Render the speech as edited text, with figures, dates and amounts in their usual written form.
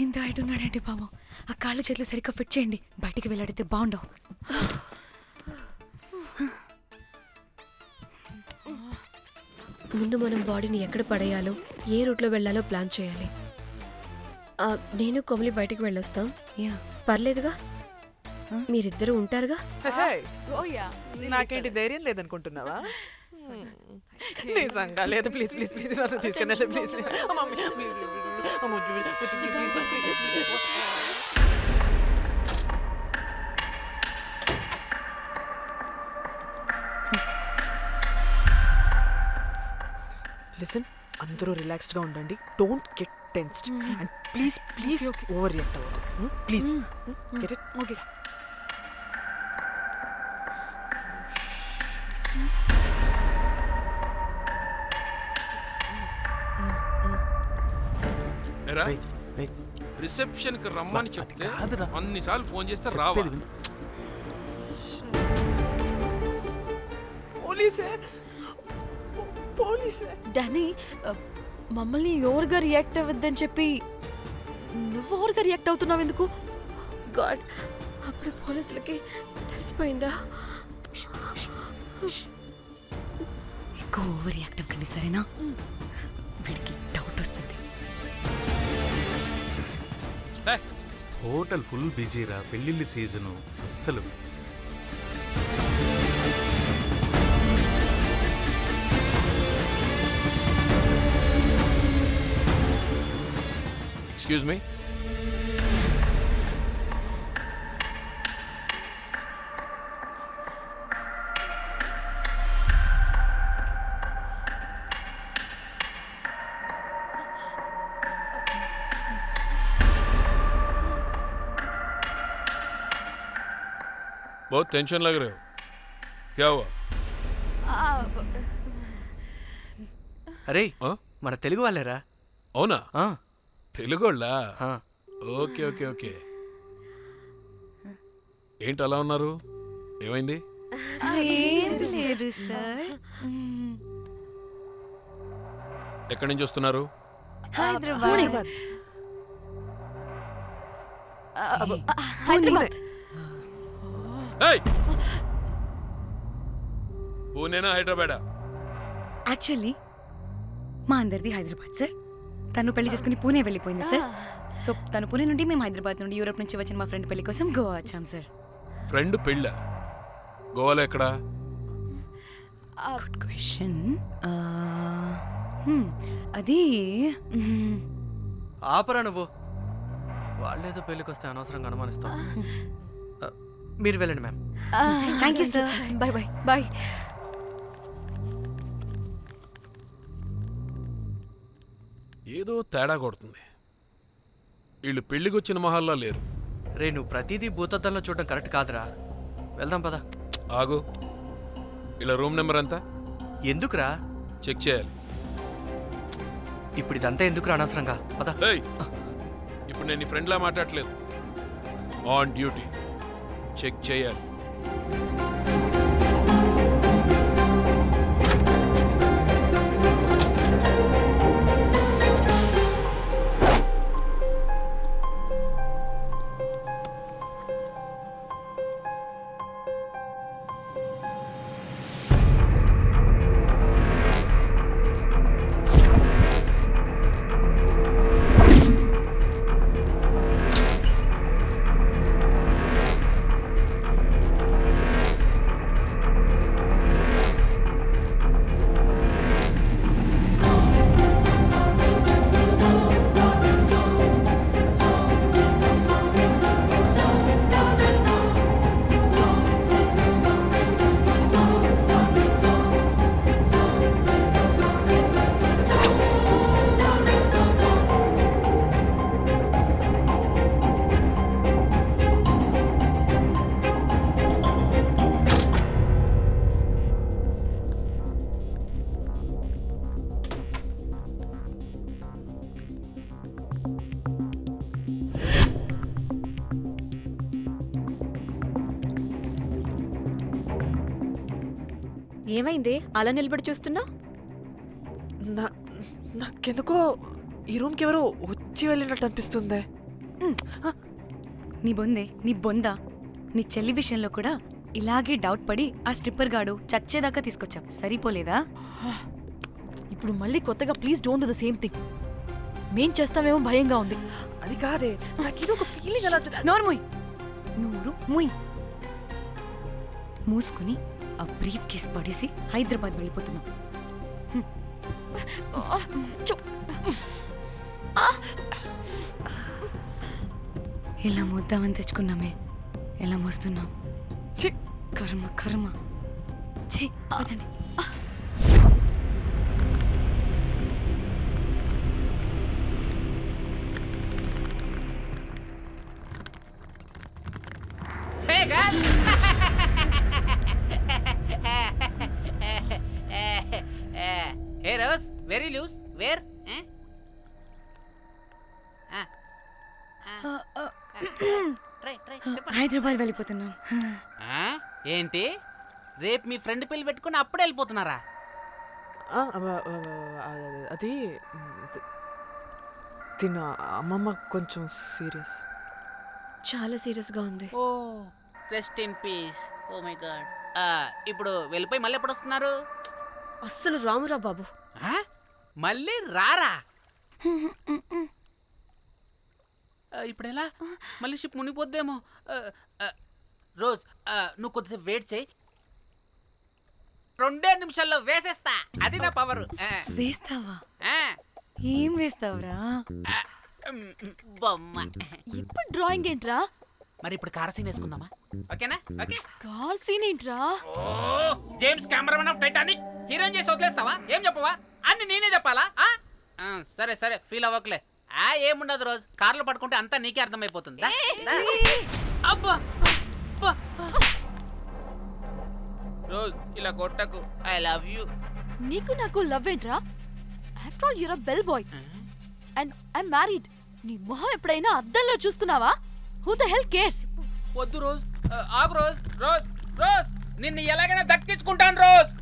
ఇంత హైట్ ఉన్నాడండి బాబు. ఆ కాళ్ళు చేతులు సరిగ్గా ఫిట్ చేయండి. బయటికి వెళ్ళాడితే బాగుండవు. ముందు మనం బాడీని ఎక్కడ పడేయాలో, ఏ రూట్లో వెళ్ళాలో ప్లాన్ చేయాలి. నేను కొమలి బయటికి వెళ్ళొస్తాం. యా, పర్లేదుగా, మీరిద్దరూ ఉంటారుగా. నాకేంటి ధైర్యం లేదనుకుంటున్నావా? నిజంగా లేదు. ప్లీజ్ ప్లీజ్ ప్లీజ్ నన్ను తీసుకెళ్ళండి ప్లీజ్. లిసన్, అందరూ రిలాక్స్డ్గా ఉండండి. Don't get tensed and please please over react అవ్వదు. Please get it. Okay. Reception కి రమ్మని చెప్తే కాదురా. అన్నిసార్లు ఫోన్ చేస్తే రావా? పోలీసే పోలీసే. డానీ, మమ్మల్ని ఓవర్గా రియాక్ట్ అవ్వద్దని చెప్పి నువ్వు ఓవర్గా రియాక్ట్ అవుతున్నావు ఎందుకు? గాడ్, అప్పుడు పోలీసులకి తెలిసిపోయిందా? ఎక్కువ ఓవర్ రియాక్ట్ అవ్వకండి, సరేనా? వీడికి డౌట్ వస్తుంది. హోటల్ ఫుల్ బిజీరా, పెళ్ళిళ్ళ సీజను అస్సలు. Excuse me. बहुत टेंशन लग रहे हो, क्या हुआ? అరే, ఆ? మన తెలుగు వాళ్ళేరా? అవునా? ఆ, తెలుగోళ్ళా? ఆ. Okay okay okay. ఏంటి అలా ఉన్నారు? ఏమైంది? లేదు సార్. ఎక్కడి నుంచి వస్తున్నారు? హైదరాబాద్. హైదరాబాద్. ఏయ్! పూణేనా హైదరాబాదా? యాక్చువల్లీ మా అందరిది హైదరాబాద్ సార్. తను పెళ్లి చేసుకుని పూణే వెళ్ళిపోయింది సార్. సో తను పూణే నుండి, మేము హైదరాబాద్ నుండి యూరోప్ నుంచి వచ్చిన మా ఫ్రెండ్ పెళ్లి కోసం గోవా వచ్చాం సార్. ఫ్రెండ్ పెళ్ళా? గోవాలో ఎక్కడా? Good question. అది ఆపరా నువ్వు. వాళ్ళేదో పెళ్ళికి వస్తే అనవసరంగా అనుమానిస్తాం. మీరు వెళ్ళండి ma'am. Thank you sir. Bye bye bye. ఏదో తేడా కొడుతుంది. వీళ్ళు పెళ్ళికి వచ్చిన మహల్లా లేరు. రే, నువ్వు ప్రతిదీ భూతద్దంలో చూడడం కరెక్ట్ కాదురా. వెళ్దాం పద. ఆగు. ఇలా రూమ్ నెంబర్ ఎంత? ఎందుకురా? చెక్ చేయాలి. ఇప్పుడు ఇదంతా ఎందుకురా అనవసరంగా? పద. ఏయ్! ఇప్పుడు నేను నీ ఫ్రెండ్లా మాట్లాడట్లేదు. On duty. చెక్ చేయాలి. ఏమైంది అలా నిలబడి చూస్తున్నా? నాకెందుకో ఈ రూమ్కి ఎవరో వచ్చి వెళ్ళినట్టు అనిపిస్తుంది. నీ బొందే నీ బొందా నీ చెల్లి విషయంలో కూడా ఇలాగే డౌట్ పడి ఆ స్ట్రిప్పర్ గాడు చచ్చేదాకా తీసుకొచ్చాం సరిపోలేదా? ఇప్పుడు మళ్ళీ కొత్తగా please don't do the same thing. మేం చేస్తామేమో భయంగా ఉంది. అది కాదే, నాకు ఇది ఒక ఫీలింగ్ అలా. నోరు ముయ్, నోరు ముయ్. మూసుకుని ఆ బ్రీఫ్ కేస్ పడేసి హైదరాబాద్ వెళ్ళిపోతున్నాం. ఎలా మోద్దామని తెచ్చుకున్నామే, ఎలా మోస్తున్నాం. ఛీ, కర్మ కర్మ. ఛీ, వదండి. Hey guys! Hey Rose, very loose. Where? Try. Hyderabad వెళ్ళిపోతున్నాం. ఏంటి రేపు మీ ఫ్రెండ్ పెళ్లి పెట్టుకుని అప్పుడే వెళ్ళిపోతున్నారా? అది తిన అమ్మమ్మ కొంచెం సీరియస్. చాలా సీరియస్గా ఉంది. Oh rest in peace. Oh my god. ఇప్పుడు వెళ్ళిపోయి మళ్ళీ ఎప్పుడు వస్తున్నారు? అస్సలు రామురా బాబు. మళ్ళీ రారా? ఇప్పుడు ఎలా? మళ్ళీ షిప్ మునిగిపోద్దేమో. రోజ్ నువ్వు కొద్దిసేపు వెయిట్ చేయి, 2 నిమిషాల్లో వేసేస్తా. అది నా పవర్. వేస్తావా? ఏం వేస్తావురా? బొమ్మ. ఇప్పుడు డ్రాయింగ్ ఏంట్రా? మరి ఇప్పుడు కార్ సీన్ వేసుకుందామా? ఓకేనా? ఓకే. కార్ సీన్ ఏంట్రా? James cameraman of Titanic heroine చేసి వదిలేస్తావా? ఏం చెప్పవా? అన్ని నేనే చెప్పాలా? సరే ఫీల్ అవ్వకలే. ఏముండదు రోజు, కార్లో పట్టుకుంటే అంతా నీకే అర్థమైపోతుంది. అబ్బా రోజ్ ఇలా కొట్టకు. I love you. నీకు నాకు లవ్ ఏంట్రా? After all you're a bell boy and I'm married. నీ మొహం ఎప్పుడైనా అద్దంలో చూసుకున్నావా? Who the hell cares? వద్దు రోజ్, ఆగు రోజ్. నిన్ను ఎలాగైనా దక్కించుకుంటాను రోజ్.